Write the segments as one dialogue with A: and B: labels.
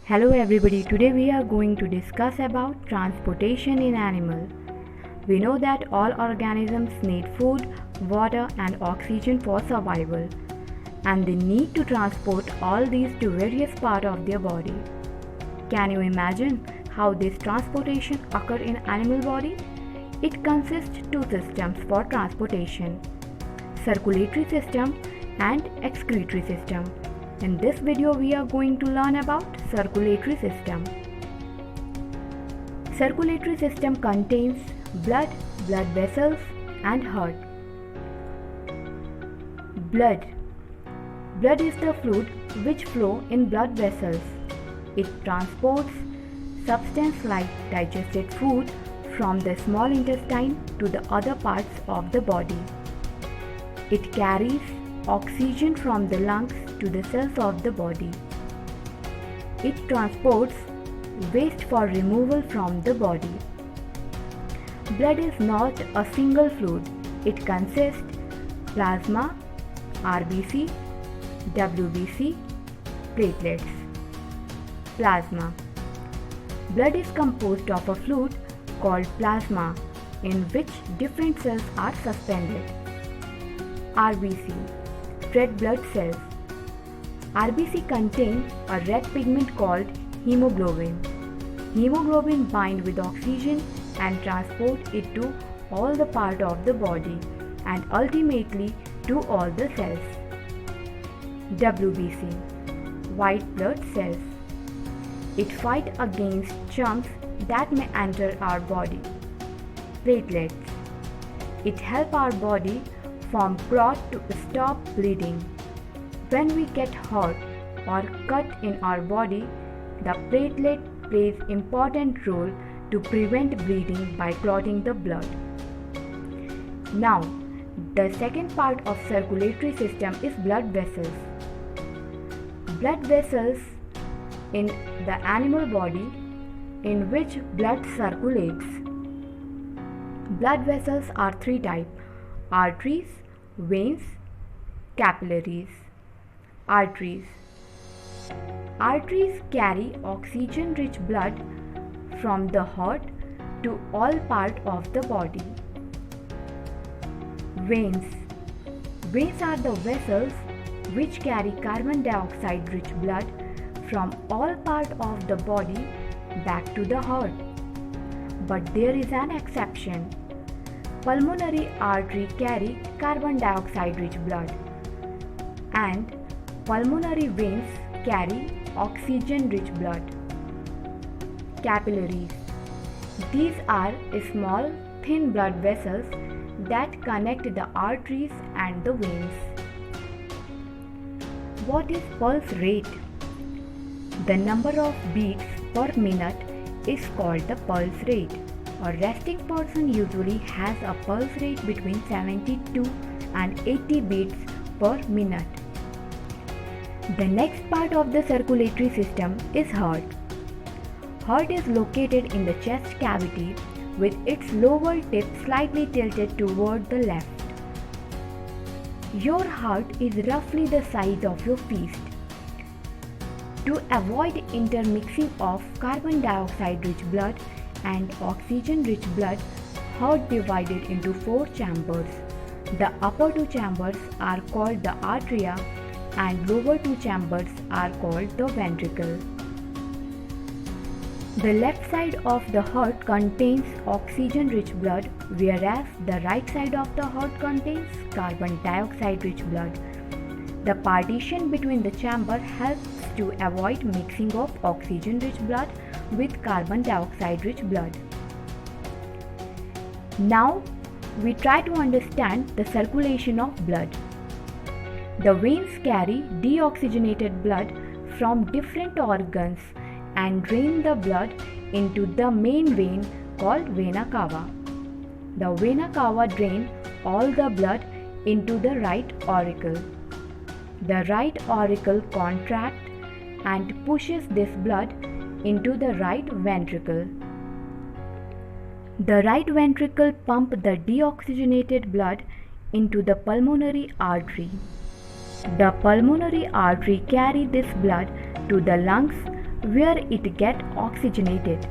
A: Hello everybody, today we are going to discuss about transportation in animal. We know that all organisms need food, water and oxygen for survival, and they need to transport all these to various parts of their body. Can you imagine how this transportation occur in animal body? It consists two systems for transportation: circulatory system and excretory system. In this video we are going to learn about circulatory system. Circulatory system contains blood, blood vessels and heart. Blood. Blood is the fluid which flow in blood vessels. It transports substance like digested food from the small intestine to the other parts of the body. It carries oxygen from the lungs to the cells of the body. It transports waste for removal from the body. Blood is not a single fluid. It consists plasma, RBC, WBC, platelets. Plasma. Blood is composed of a fluid called plasma in which different cells are suspended. RBC. Red blood cells. RBC contain a red pigment called hemoglobin. Hemoglobin bind with oxygen and transport it to all the part of the body and ultimately to all the cells. WBC. White blood cells. It fight against germs that may enter our body. Platelets. It help our body form clot to stop bleeding. When we get hurt or cut in our body, the platelet plays important role to prevent bleeding by clotting the blood. Now, the second part of circulatory system is blood vessels. Blood vessels in the animal body in which blood circulates. Blood vessels are three types: arteries, veins, capillaries. Arteries. Arteries carry oxygen-rich blood from the heart to all parts of the body. Veins. Veins are the vessels which carry carbon dioxide-rich blood from all parts of the body back to the heart. But there is an exception. Pulmonary artery carry carbon dioxide-rich blood, and pulmonary veins carry oxygen-rich blood. Capillaries. These are small, thin blood vessels that connect the arteries and the veins. What is pulse rate? The number of beats per minute is called the pulse rate. A resting person usually has a pulse rate between 72 and 80 beats per minute. The next part of the circulatory system is heart. Heart is located in the chest cavity with its lower tip slightly tilted toward the left. Your heart is roughly the size of your fist. To avoid intermixing of carbon dioxide-rich blood and oxygen-rich blood, heart divided into four chambers. The upper two chambers are called the atria and lower two chambers are called the ventricle. The left side of the heart contains oxygen-rich blood, whereas the right side of the heart contains carbon dioxide-rich blood. The partition between the chamber helps to avoid mixing of oxygen-rich blood with carbon dioxide-rich blood. Now, we try to understand the circulation of blood. The veins carry deoxygenated blood from different organs and drain the blood into the main vein called vena cava. The vena cava drains all the blood into the right auricle. The right auricle contracts and pushes this blood into the right ventricle. The right ventricle pumps the deoxygenated blood into the pulmonary artery. The pulmonary artery carries this blood to the lungs where it gets oxygenated.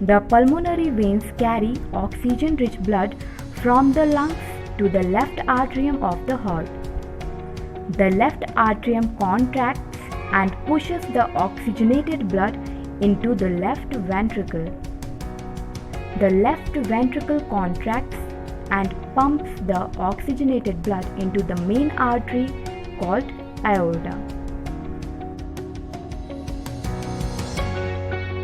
A: The pulmonary veins carry oxygen-rich blood from the lungs to the left atrium of the heart. The left atrium contracts and pushes the oxygenated blood into the left ventricle. The left ventricle contracts and pumps the oxygenated blood into the main artery called aorta.